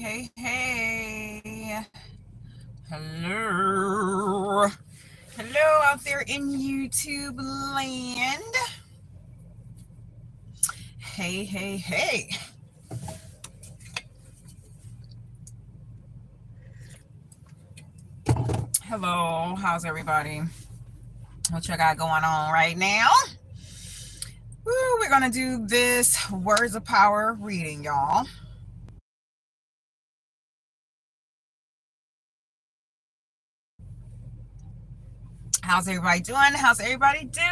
hey, hey. Hello. Hello out there in YouTube land. Hey, hey, hey. Hello. How's everybody? What you got going on right now? Woo, we're going to do this Words of Power reading, y'all. How's everybody doing? How's everybody doing?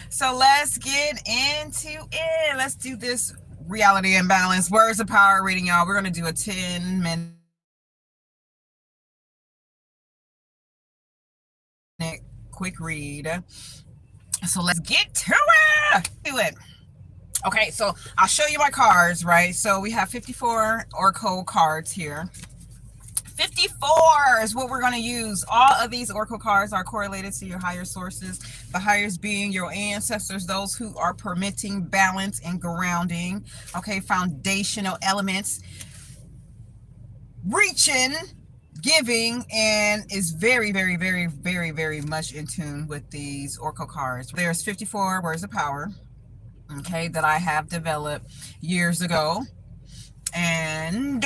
So let's get into it. Let's do this reality imbalance words of power reading, y'all. We're going to do a 10-minute quick read. So let's get to it. Okay, so I'll show you my cards, right? So we have 54 Oracle cards here. 54 is what we're going to use. All of these Oracle cards are correlated to your higher sources, the highest being your ancestors, those who are permitting balance and grounding, okay, foundational elements, reaching, giving, and is very, very, very, very, very much in tune with these Oracle cards. There's 54 words of power, okay, that I have developed years ago. And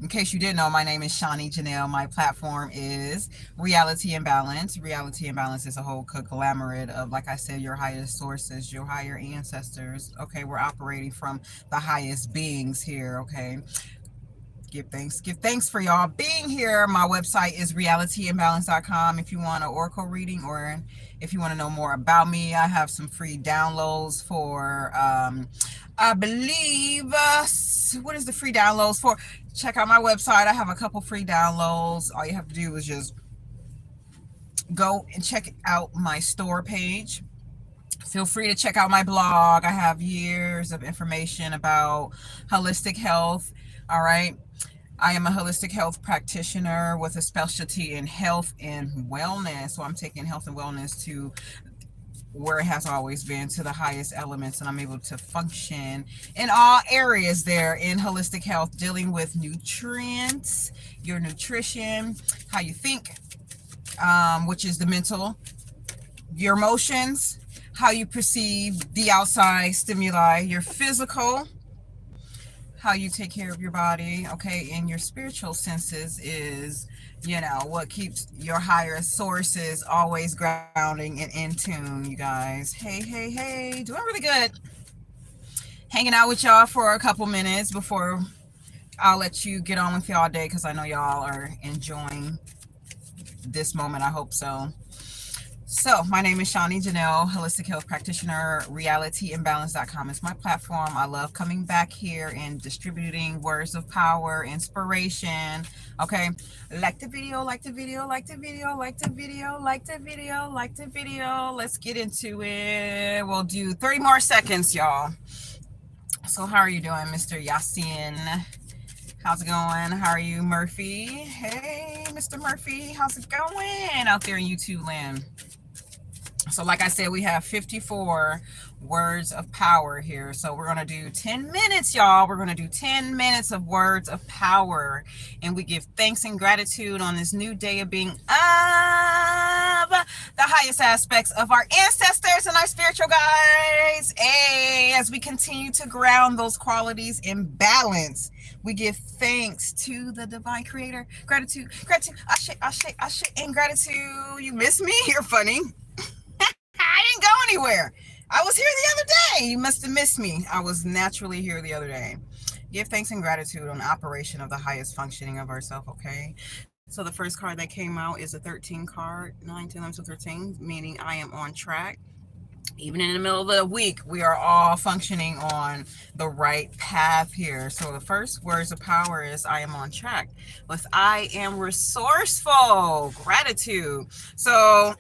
in case you didn't know, my name is Shani Janelle. My platform is Reality Imbalance. Reality Imbalance is a whole conglomerate of, like I said, your highest sources, your higher ancestors. Okay, we're operating from the highest beings here. Okay, give thanks for y'all being here. My website is realityimbalance.com. If you want an oracle reading, or if you want to know more about me, I have some free downloads for I believe what is the free downloads for? Check out my website. I have a couple free downloads. All you have to do is just go and check out my store page. Feel free to check out my blog. I have years of information about holistic health. All right, I am a holistic health practitioner with a specialty in health and wellness. So I'm taking health and wellness to where it has always been, to the highest elements, and I'm able to function in all areas there in holistic health, dealing with nutrients, your nutrition, how you think, which is the mental, your emotions, how you perceive the outside stimuli, your physical, how you take care of your body, okay, and your spiritual senses is, what keeps your higher sources always grounding and in tune, you guys. Hey, hey, hey, doing really good. Hanging out with y'all for a couple minutes before I'll let you get on with y'all day, because I know y'all are enjoying this moment. I hope so. So, my name is Shani Janelle, holistic health practitioner. Realityimbalance.com is my platform. I love coming back here and distributing words of power, inspiration. Okay, like the video, like the video, like the video, like the video, like the video, like the video. Let's get into it. We'll do 30 more seconds, y'all. So, how are you doing, Mr. Yasin? How's it going? How are you, Murphy? Hey, Mr. Murphy, how's it going out there in YouTube land? So like I said, we have 54 words of power here. So we're going to do 10 minutes, y'all. We're going to do 10 minutes of words of power. And we give thanks and gratitude on this new day of being of the highest aspects of our ancestors and our spiritual guides. Hey, as we continue to ground those qualities in balance, we give thanks to the divine creator. Gratitude, ashe, and gratitude. You miss me? You're funny. I didn't go anywhere. I was here the other day. You must have missed me. I was naturally here the other day. Give thanks and gratitude on the operation of the highest functioning of ourself, okay? So the first card that came out is a 13 card, 9, 10, 11, 12, 13, meaning I am on track. Even in the middle of the week, we are all functioning on the right path here. So the first words of power is I am on track. With I am resourceful. Gratitude. So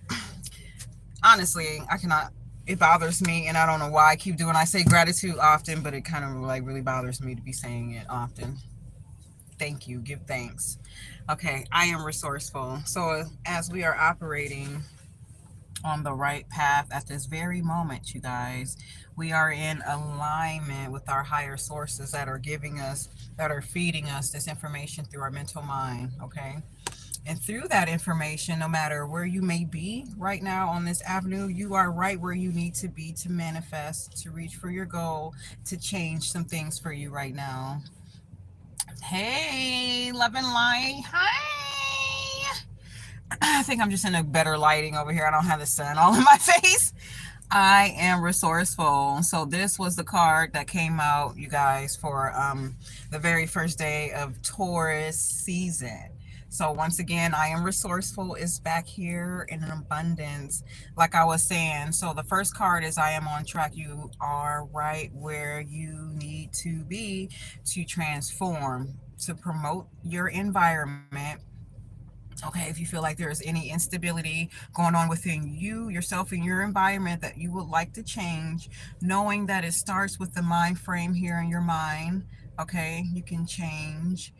honestly, it bothers me, and I don't know why I keep doing. I say gratitude often, but it kind of like really bothers me to be saying it often. Thank you. Give thanks. Okay, I am resourceful. So as we are operating on the right path at this very moment, you guys. We are in alignment with our higher sources that are giving us, that are feeding us this information through our mental mind, okay? And through that information, no matter where you may be right now on this avenue, you are right where you need to be to manifest, to reach for your goal, to change some things for you right now. Hey, love and light. Hi. I think I'm just in a better lighting over here. I don't have the sun all in my face. I am resourceful. So this was the card that came out, you guys, for the very first day of Taurus season. So once again, I am resourceful is back here in an abundance, like I was saying. So the first card is I am on track. You are right where you need to be to transform, to promote your environment. Okay, if you feel like there's any instability going on within you, yourself, and your environment that you would like to change, knowing that it starts with the mind frame here in your mind. Okay, you can change,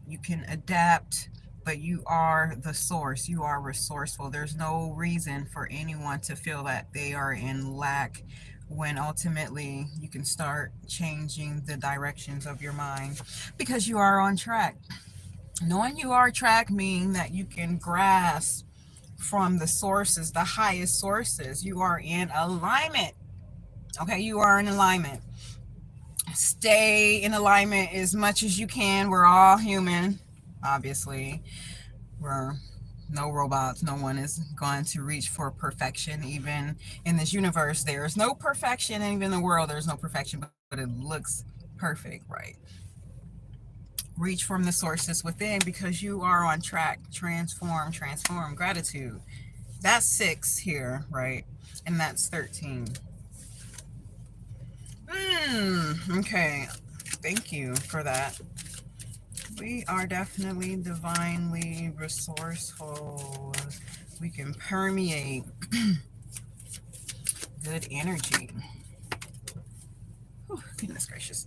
you can adapt, but you are the source. You are resourceful. There's no reason for anyone to feel that they are in lack when ultimately you can start changing the directions of your mind because you are on track. Knowing you are track means that you can grasp from the sources, the highest sources. You are in alignment. Okay, you are in alignment. Stay in alignment as much as you can. We're all human, obviously. We're no robots. No one is going to reach for perfection. Even in this universe, there is no perfection. And even in the world, there's no perfection, but it looks perfect, right? Reach from the sources within because you are on track. Transform, transform. Gratitude. That's 6 here, right? And that's 13. Okay. Thank you for that. We are definitely divinely resourceful. We can permeate good energy. Whew, goodness gracious.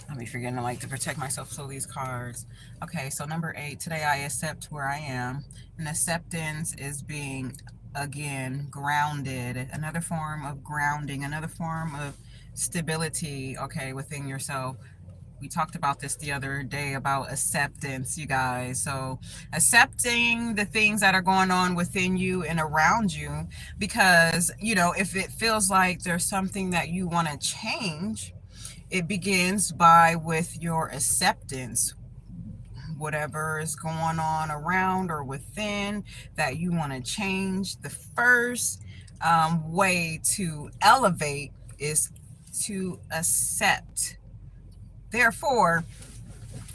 I'll be forgetting to like to protect myself. So these cards. Okay, so number 8. Today I accept where I am. And acceptance is being, again, grounded. Another form of grounding. Another form of stability, okay, within yourself. We talked about this the other day about acceptance, you guys. So accepting the things that are going on within you and around you, because, if it feels like there's something that you want to change, it begins by with your acceptance. Whatever is going on around or within that you want to change, the first way to elevate is to accept. Therefore,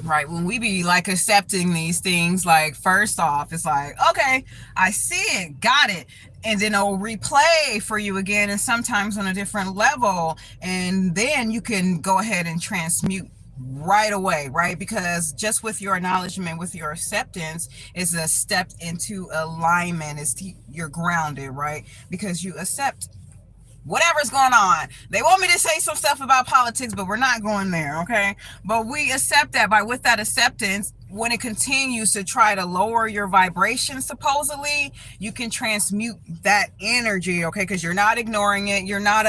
right, when we be like accepting these things, like first off, it's like, okay, I see it, got it. And then it'll replay for you again, and sometimes on a different level. And then you can go ahead and transmute right away, right? Because just with your acknowledgement, with your acceptance, is a step into alignment. You're grounded, right? Because you accept whatever's going on. They want me to say some stuff about politics, but we're not going there, okay? But we accept that. With that acceptance, when it continues to try to lower your vibration, supposedly, you can transmute that energy, okay? Because you're not ignoring it. You're not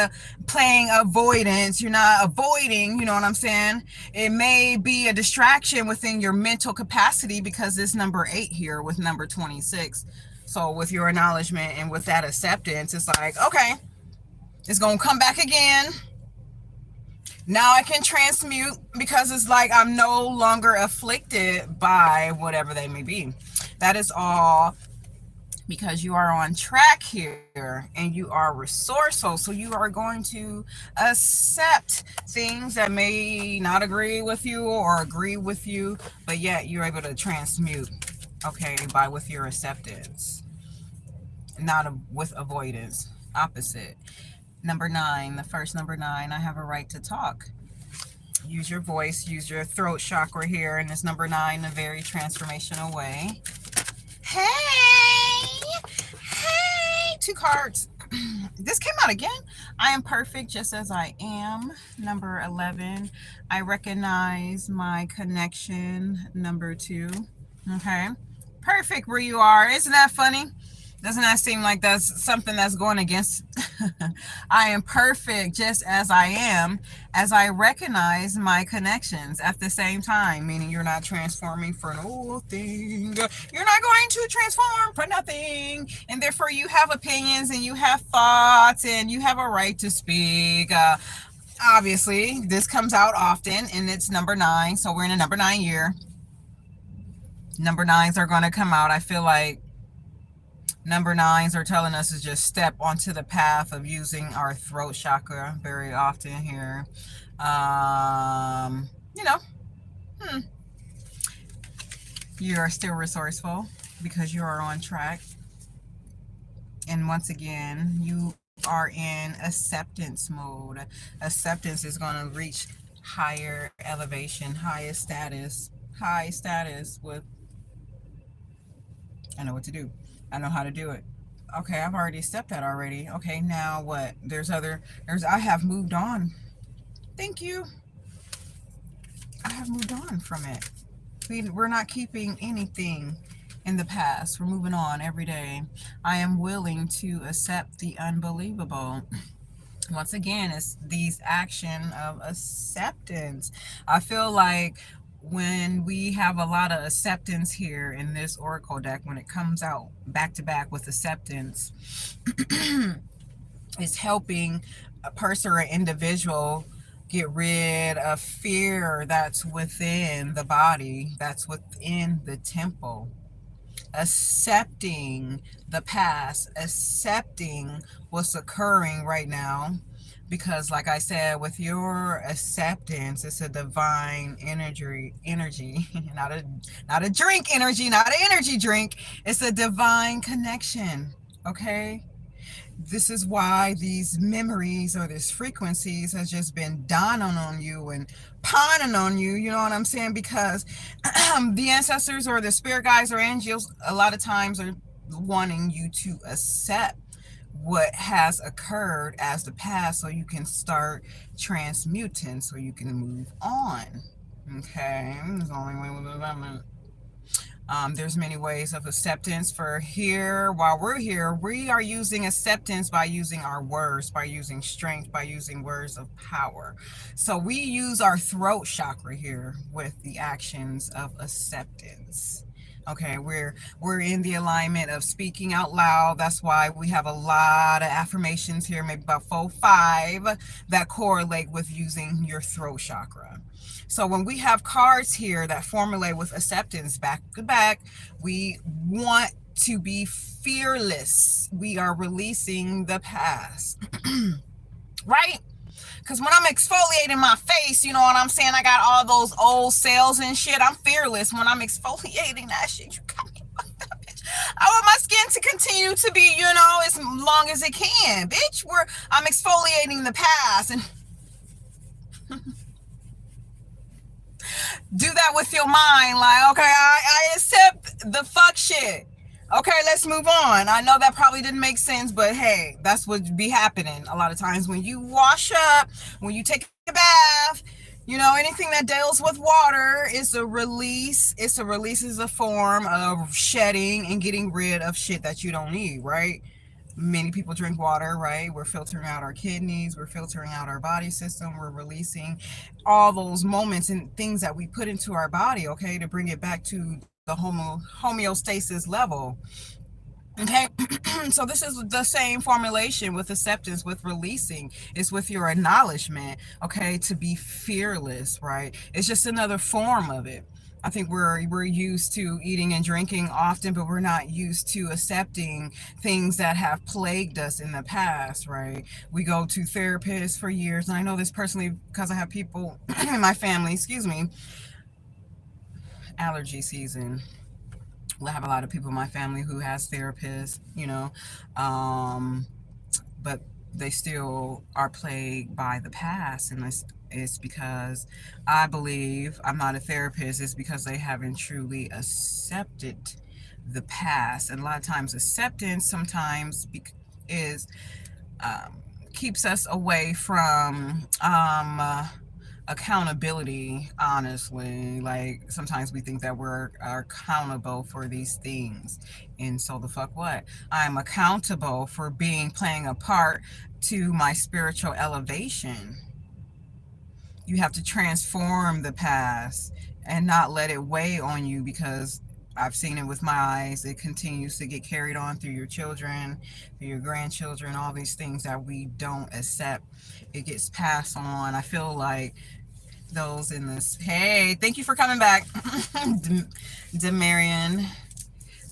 playing avoidance. You're not avoiding, you know what I'm saying? It may be a distraction within your mental capacity because it's number 8 here with number 26. So with your acknowledgement and with that acceptance, it's like, okay, it's going to come back again. Now I can transmute because it's like I'm no longer afflicted by whatever they may be. That is all because you are on track here and you are resourceful. So you are going to accept things that may not agree with you or agree with you, but yet you're able to transmute, okay, with your acceptance, not with avoidance. Opposite. Number 9, the first number 9, I have a right to talk. Use your voice, use your throat chakra here in this number 9 in a very transformational way. Hey! 2 cards. This came out again. I am perfect just as I am. Number 11. I recognize my connection. Number 2. Okay. Perfect where you are. Isn't that funny? Doesn't that seem like that's something that's going against? I am perfect just as I am, as I recognize my connections at the same time, meaning you're not transforming for no thing. You're not going to transform for nothing. And therefore, you have opinions and you have thoughts and you have a right to speak. Obviously, this comes out often and it's number 9. So we're in a number 9 year. Number 9s are going to come out. I feel like number 9s are telling us to just step onto the path of using our throat chakra very often here. You know, you are still resourceful because you are on track. And once again, you are in acceptance mode. Acceptance is going to reach higher elevation, high status with, I know what to do. I know how to do it. Okay, I've already stepped that already. Okay, now what? I have moved on. Thank you. I have moved on from it. We're not keeping anything in the past. We're moving on every day. I am willing to accept the unbelievable. Once again, it's these action of acceptance. I feel like when we have a lot of acceptance here in this oracle deck, when it comes out back to back with acceptance, it's helping a person or an individual get rid of fear that's within the body, that's within the temple. Accepting the past, accepting what's occurring right now, because like I said, with your acceptance, it's a divine energy, not a drink energy, not an energy drink. It's a divine connection. Okay, this is why these memories or these frequencies has just been dawning on you and pawning on you, you know what I'm saying? Because the ancestors or the spirit guides or angels a lot of times are wanting you to accept what has occurred as the past so you can start transmuting, so you can move on. Okay, there's only way with development. There's many ways of acceptance for here. While we're here, we are using acceptance by using our words, by using strength, by using words of power. So we use our throat chakra here with the actions of acceptance. Okay, we're in the alignment of speaking out loud. That's why we have a lot of affirmations here, maybe about 4, 5, that correlate with using your throat chakra. So when we have cards here that formulate with acceptance back to back, we want to be fearless. We are releasing the past, right? Because when I'm exfoliating my face, you know what I'm saying? I got all those old cells and shit. I'm fearless when I'm exfoliating that shit. You got me fucked up, bitch. I want my skin to continue to be, you know, as long as it can, bitch. I'm exfoliating the past and do that with your mind. Like, okay, I accept the fuck shit. Okay, let's move on. I know that probably didn't make sense, but hey, that's what be happening a lot of times when you wash up, when you take a bath, you know, anything that deals with water is a release. It's a release is a form of shedding and getting rid of shit that you don't need, right? Many people drink water, right? We're filtering out our kidneys, we're filtering out our body system, we're releasing all those moments and things that we put into our body, okay, to bring it back to the homeostasis level. Okay, so this is the same formulation with acceptance, with releasing. It's with your acknowledgement, okay, to be fearless, right? It's just another form of it. I think we're used to eating and drinking often, but we're not used to accepting things that have plagued us in the past, right? We go to therapists for years, and I know this personally because I have people in my family, excuse me, allergy season. I have a lot of people in my family who has therapists, you know, but they still are plagued by the past, and it's because I believe, I'm not a therapist, it's because they haven't truly accepted the past. And a lot of times acceptance sometimes is keeps us away from accountability, honestly. Like sometimes we think that are accountable for these things, and so the fuck what? I'm accountable for playing a part to my spiritual elevation. You have to transform the past and not let it weigh on you, because I've seen it with my eyes. It continues to get carried on through your children, through your grandchildren, all these things that we don't accept. It gets passed on. I feel like those in this. Hey, thank you for coming back, Demarian.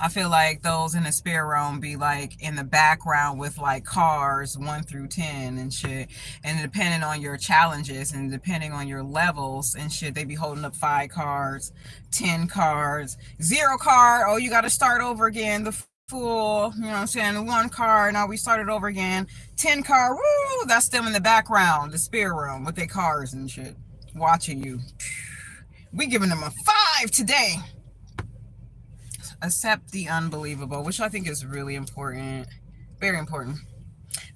I feel like those in the spirit realm be like in the background with like cars 1 through 10 and shit. And depending on your challenges and depending on your levels and shit, they be holding up 5 cards, 10 cards, 0 card. Oh, you got to start over again. The fool, you know what I'm saying? The 1 card. Now we started over again. 10 card. Woo! That's them in the background, the spirit realm with their cars and shit, watching you. We giving them a 5 today. Accept the unbelievable, which I think is really important, very important.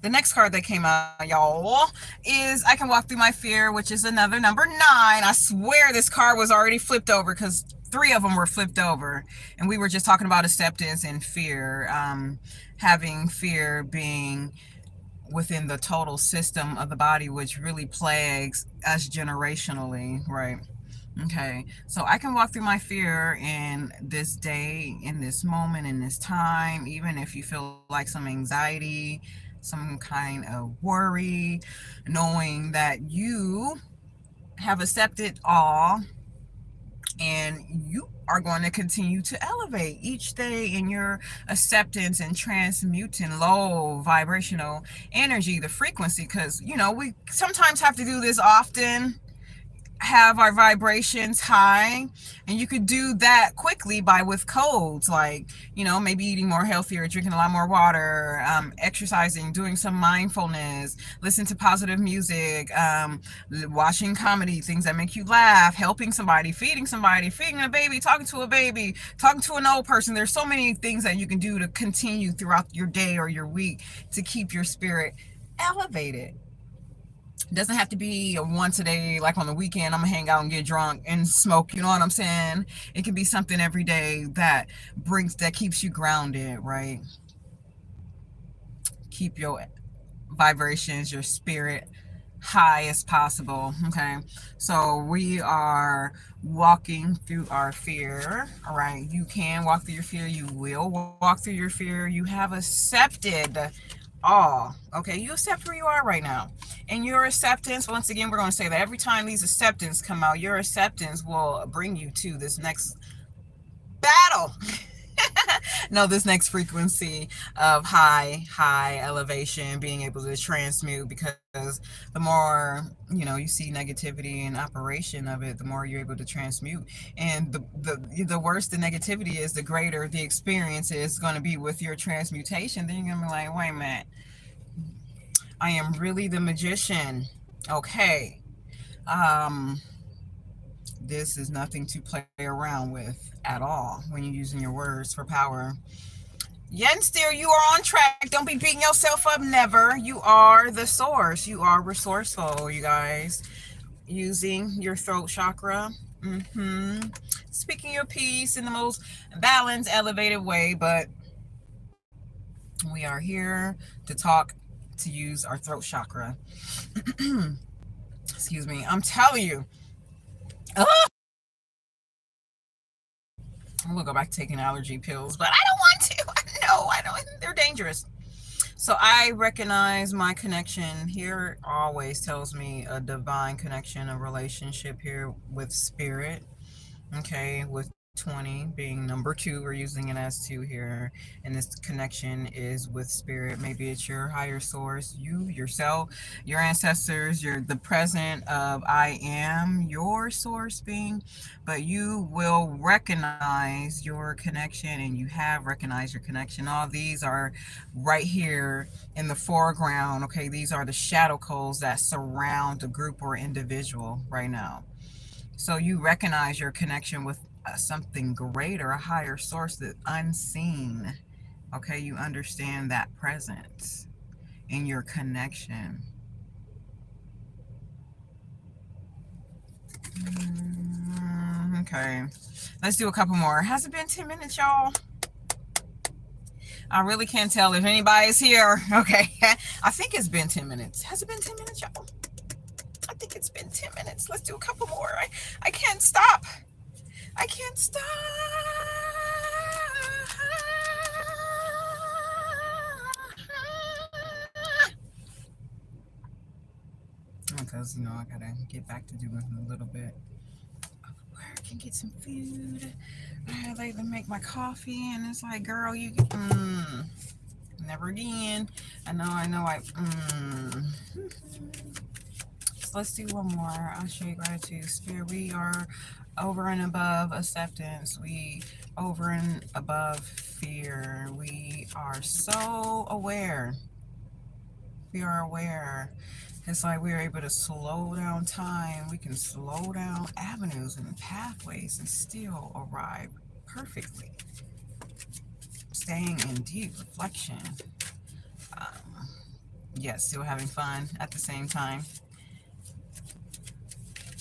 The next card that came out, y'all, is I Can Walk Through My Fear, which is another number 9. I swear this card was already flipped over, because 3 of them were flipped over, and we were just talking about acceptance and fear. Having fear being within the total system of the body, which really plagues us generationally, right? Okay, so I can walk through my fear in this day, in this moment, in this time, even if you feel like some anxiety, some kind of worry, knowing that you have accepted all and you are going to continue to elevate each day in your acceptance and transmuting low vibrational energy, the frequency, because, you know, we sometimes have to do this often, have our vibrations high, and you could do that quickly by with codes, like, you know, maybe eating more healthier, drinking a lot more water, exercising, doing some mindfulness, listen to positive music, watching comedy, things that make you laugh, helping somebody, feeding a baby, talking to a baby, talking to an old person. There's so many things that you can do to continue throughout your day or your week to keep your spirit elevated. It doesn't have to be a once a day, like on the weekend, I'm gonna hang out and get drunk and smoke, you know what I'm saying? It can be something every day that keeps you grounded, right? Keep your vibrations, your spirit high as possible. Okay, so we are walking through our fear. All right, you can walk through your fear, you will walk through your fear. You have accepted all. Okay, you accept where you are right now, and your acceptance, once again, we're going to say that every time these acceptance come out, your acceptance will bring you to this next battle. No, this next frequency of high elevation, being able to transmute, because the more, you know, you see negativity and operation of it, the more you're able to transmute. And the worse the negativity is, the greater the experience is going to be with your transmutation. Then you're going to be like, wait a minute, I am really the magician. Okay, this is nothing to play around with at all when you're using your words for power. Yen still, you are on track. Don't be beating yourself up. Never. You are the source. You are resourceful, you guys. Using your throat chakra. Speaking your piece in the most balanced, elevated way. But we are here to talk, to use our throat chakra. Excuse me. I'm telling you. Oh! I'm going to go back to taking allergy pills, but I don't want to. No, I don't. They're dangerous. So I recognize my connection here. Always tells me a divine connection, a relationship here with spirit. Okay, with 20 being number 2, we're using it as 2 here, and this connection is with spirit. Maybe it's your higher source, you yourself, your ancestors, the present of I am, your source being. But you will recognize your connection, and you have recognized your connection. All these are right here in the foreground. Okay, these are the shadow codes that surround a group or individual right now. So you recognize your connection with something greater, a higher source, that unseen. Okay, you understand that presence in your connection. Okay, let's do a couple more. Has it been 10 minutes, y'all? I really can't tell if anybody's here. Okay, I think it's been 10 minutes. Has it been 10 minutes, y'all? I think it's been 10 minutes. Let's do a couple more. I can't stop. I can't stop. Because, I gotta get back to doing a little bit of work and get some food. I like to make my coffee, and it's like, girl, you never again. I know. So let's do one more. I'll show you gratitude. Spirit, we are over and above acceptance. We over and above fear. We are so aware. We are aware. It's like we are able to slow down time. We can slow down avenues and pathways and still arrive perfectly. Staying in deep reflection. Yes, still having fun at the same time.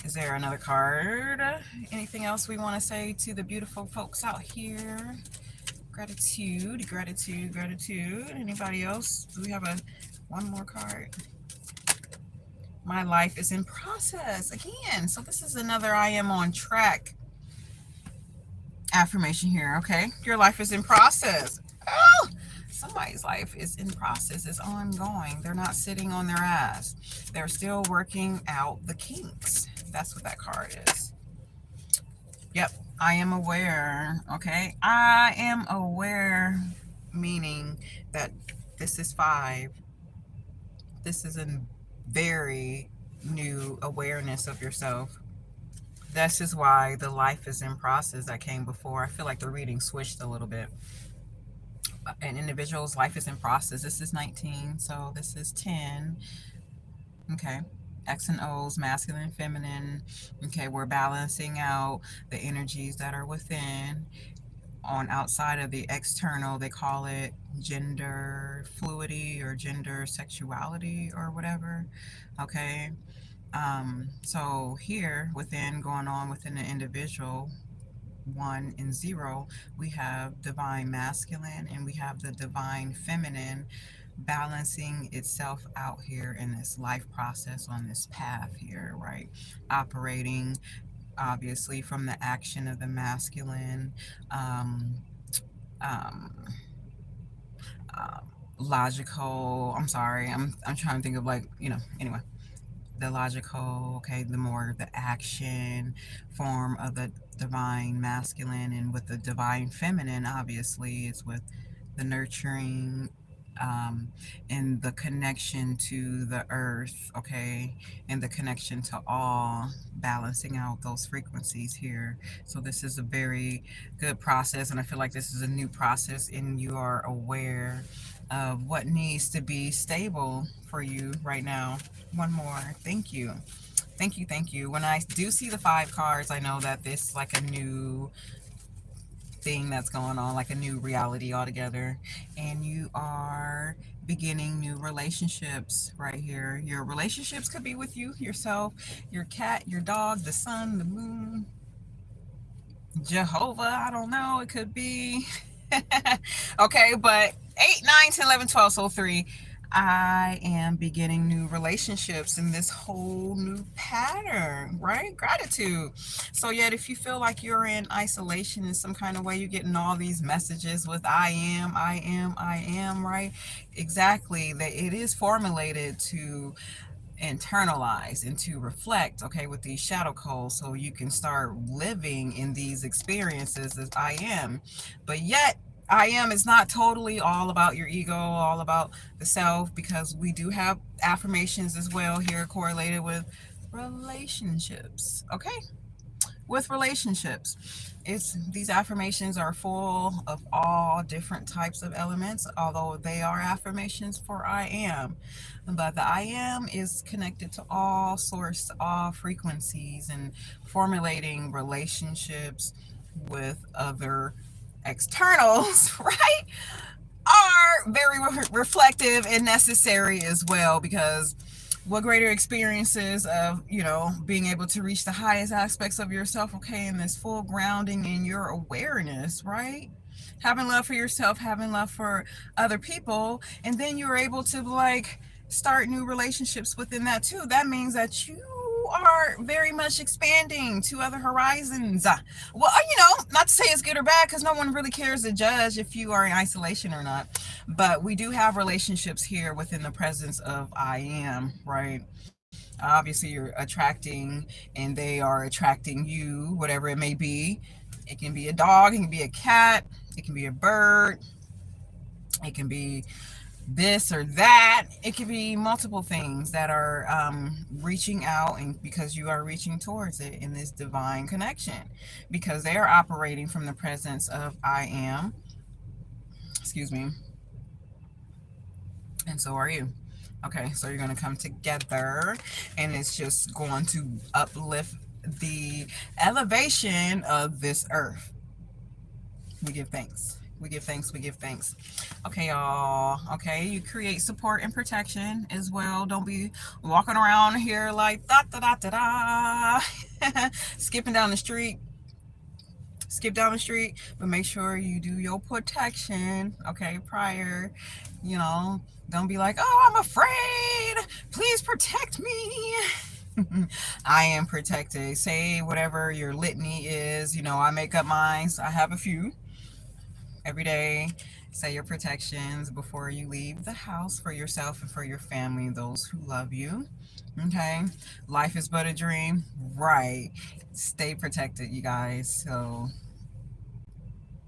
Is there another card? Anything else we want to say to the beautiful folks out here? Gratitude, gratitude, gratitude. Anybody else? Do we have one more card? My life is in process again. So this is another I am on track affirmation here. Okay, your life is in process. Oh, somebody's life is in process. It's ongoing. They're not sitting on their ass. They're still working out the kinks. That's what that card is. Yep, I am aware. Okay, I am aware, meaning that this is 5. This is a very new awareness of yourself. This is why the life is in process that came before. I feel like the reading switched a little bit. An individual's life is in process. This is 19, so this is 10. Okay. X and O's, masculine and feminine. Okay, we're balancing out the energies that are within. On outside of the external, they call it gender fluidity or gender sexuality or whatever. Okay. So here within, going on within the individual, 1 and 0, we have divine masculine and we have the divine feminine balancing itself out here in this life process on this path here, right? Operating obviously from the action of the masculine, logical. I'm sorry, I'm trying to think of, like, anyway, the logical, okay, the more the action form of the divine masculine, and with the divine feminine, obviously, it's with the nurturing, and the connection to the earth, okay, and the connection to all, balancing out those frequencies here. So this is a very good process, and I feel like this is a new process, and you are aware of what needs to be stable for you right now. One more. Thank you. Thank you. Thank you. When I do see the 5 cards, I know that this is like a new thing that's going on, like a new reality altogether, and you are beginning new relationships right here. Your relationships could be with you, yourself, your cat, your dog, the sun, the moon, Jehovah, I don't know, it could be. Okay, but 8, 9, 10, 11, 12, so 3. I am beginning new relationships in this whole new pattern, right? Gratitude. So yet, if you feel like you're in isolation in some kind of way, you're getting all these messages with I am, right? Exactly. That it is formulated to internalize and to reflect, okay, with these shadow codes, so you can start living in these experiences as I am. But yet I am is not totally all about your ego, all about the self, because we do have affirmations as well here correlated with relationships. Okay, with relationships, these affirmations are full of all different types of elements, although they are affirmations for I am. But the I am is connected to all source, all frequencies, and formulating relationships with other externals, right, are very reflective and necessary as well, because what greater experiences of, being able to reach the highest aspects of yourself, okay, and this full grounding in your awareness, right? Having love for yourself, having love for other people, and then you're able to like start new relationships within that too. That means that you are very much expanding to other horizons. Well, not to say it's good or bad, because no one really cares to judge if you are in isolation or not. But we do have relationships here within the presence of I am, right? Obviously, you're attracting, and they are attracting you, whatever it may be. It can be a dog, it can be a cat, it can be a bird, it can be this or that. It could be multiple things that are reaching out, and because you are reaching towards it in this divine connection, because they are operating from the presence of I am. Excuse me. And so are you. Okay, so you're going to come together, and it's just going to uplift the elevation of this earth. We give thanks. We give thanks. We give thanks. Okay, y'all. Okay, you create support and protection as well. Don't be walking around here like da da da da da, skipping down the street. Skip down the street, but make sure you do your protection, okay, prior. Don't be like, oh, I'm afraid. Please protect me. I am protected. Say whatever your litany is. I make up mine. I have a few every day. Say your protections before you leave the house, for yourself and for your family, those who love you. Okay, life is but a dream, right? Stay protected, you guys. So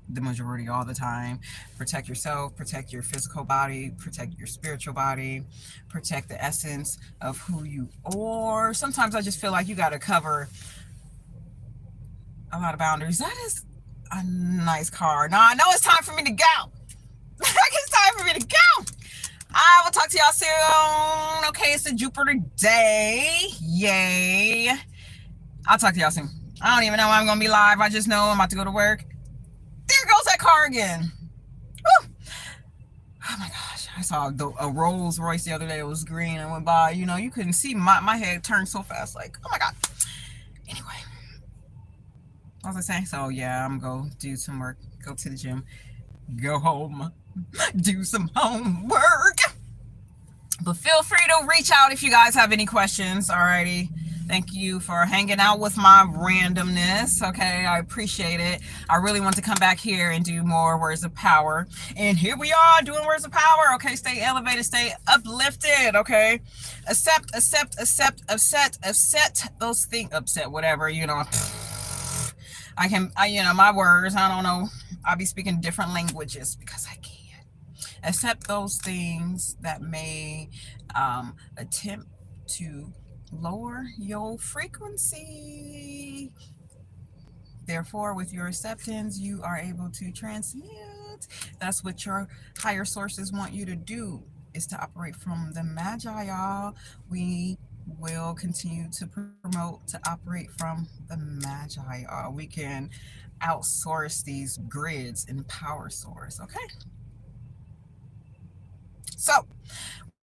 the majority, all the time, protect yourself, protect your physical body, protect your spiritual body, protect the essence of who you are. Sometimes I just feel like you got to cover a lot of boundaries. That is a nice car. Now I know it's time for me to go. It's time for me to go. I will talk to y'all soon. Okay, it's a Jupiter day. Yay. I'll talk to y'all soon. I don't even know when I'm going to be live. I just know I'm about to go to work. There goes that car again. Woo. Oh my gosh. I saw a Rolls Royce the other day. It was green and went by. You couldn't see. My head turned so fast. Like, oh my God. Anyway. What was I saying? So, yeah, I'm going to do some work. Go to the gym. Go home. Do some homework. But feel free to reach out if you guys have any questions. Alrighty. Thank you for hanging out with my randomness. Okay, I appreciate it. I really want to come back here and do more words of power. And here we are doing words of power. Okay, stay elevated, stay uplifted. Okay, accept those things. Upset, whatever. My words. I don't know. I'll be speaking different languages because I can. Accept those things that may attempt to lower your frequency. Therefore, with your acceptance, you are able to transmute. That's what your higher sources want you to do, is to operate from the Magi, y'all. We will continue to promote to operate from the Magi, y'all. We can outsource these grids and power source, okay? So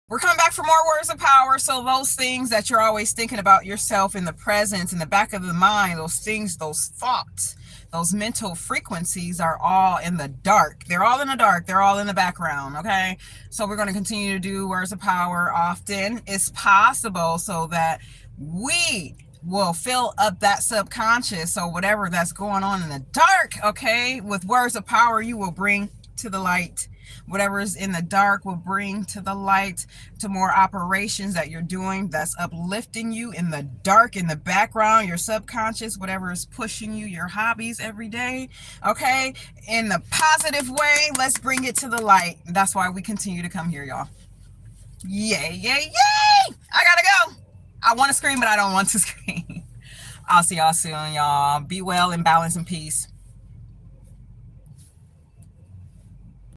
we're coming back for more words of power. So those things that you're always thinking about yourself in the present, in the back of the mind, those things, those thoughts, those mental frequencies are all in the dark. They're all in the dark. They're all in the background. Okay. So we're going to continue to do words of power often as possible, so that we will fill up that subconscious. So whatever that's going on in the dark, okay, with words of power, you will bring to the light. Whatever is in the dark will bring to the light, to more operations that you're doing that's uplifting you in the dark, in the background, your subconscious, whatever is pushing you, your hobbies every day, okay, in the positive way. Let's bring it to the light. That's why we continue to come here, y'all. Yay, yay, yay! I gotta go. I want to scream, but I don't want to scream. I'll see y'all soon, y'all. Be well, in balance, and peace.